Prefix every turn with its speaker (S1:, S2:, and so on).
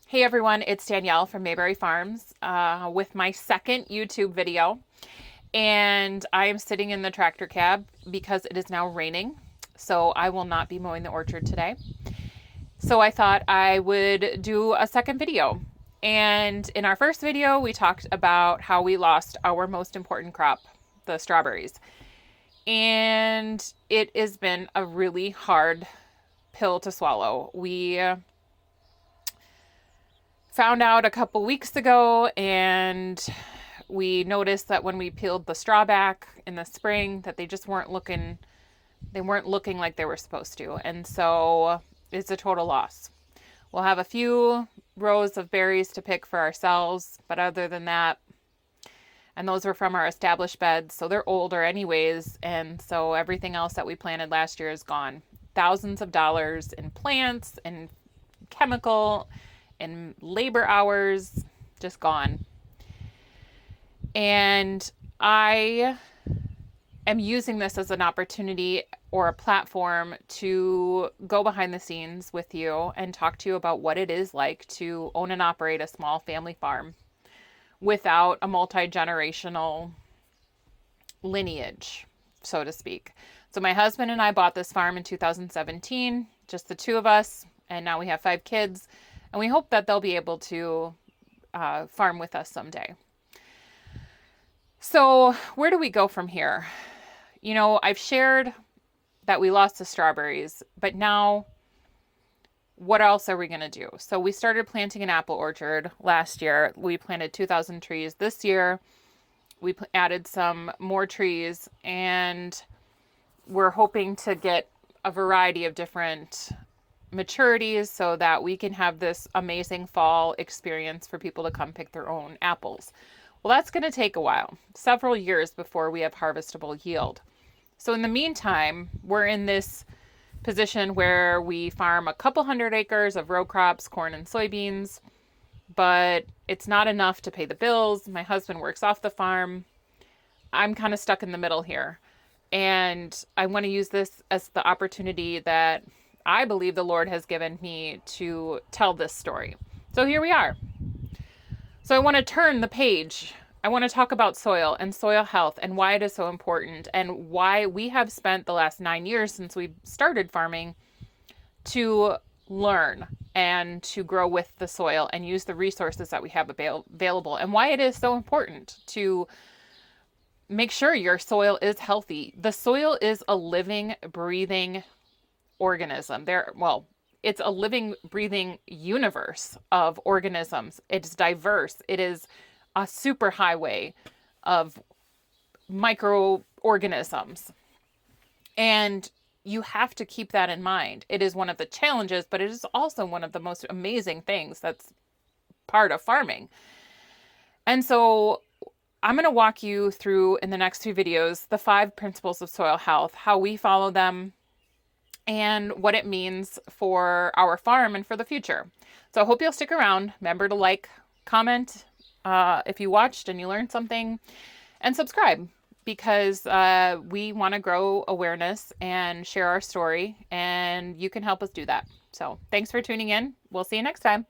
S1: Hey everyone, it's Danielle from Mayberry Farms with my second YouTube video. And I am sitting in the tractor cab because it is now raining. So I will not be mowing the orchard today. So I thought I would do a second video. And in our first video, we talked about how we lost our most important crop, the strawberries. And it has been a really hard pill to swallow. We found out a couple weeks ago, and we noticed that when we peeled the straw back in the spring that they just weren't looking like they were supposed to, and so it's a total loss. We'll have a few rows of berries to pick for ourselves, but other than that, and those were from our established beds, so they're older anyways, and so everything else that we planted last year is gone. Thousands of dollars in plants and chemical and labor hours, just gone. And I am using this as an opportunity or a platform to go behind the scenes with you and talk to you about what it is like to own and operate a small family farm without a multi-generational lineage, so to speak. So my husband and I bought this farm in 2017, just the two of us, and now we have 5 kids. And we hope that they'll be able to farm with us someday. So where do we go from here? You know, I've shared that we lost the strawberries, but now what else are we going to do? So we started planting an apple orchard last year. We planted 2,000 trees. This year, we added some more trees, and we're hoping to get a variety of different maturities so that we can have this amazing fall experience for people to come pick their own apples. Well, that's going to take a while, several years before we have harvestable yield. So in the meantime, we're in this position where we farm a couple hundred acres of row crops, corn and soybeans, but it's not enough to pay the bills. My husband works off the farm. I'm kind of stuck in the middle here. And I want to use this as the opportunity that I believe the Lord has given me to tell this story. So here we are. So I want to turn the page. I want to talk about soil and soil health and why it is so important and why we have spent the last 9 years since we started farming to learn and to grow with the soil and use the resources that we have available, and why it is so important to make sure your soil is healthy. The soil is a living, breathing organism. It's a living, breathing universe of organisms. It's diverse. It is a superhighway of microorganisms. And you have to keep that in mind. It is one of the challenges, but it is also one of the most amazing things that's part of farming. And so I'm going to walk you through in the next 2 videos the 5 principles of soil health, how we follow them, and what it means for our farm and for the future. So I hope you'll stick around. Remember to like, comment if you watched and you learned something, and subscribe, because we want to grow awareness and share our story, and you can help us do that. So thanks for tuning in. We'll see you next time.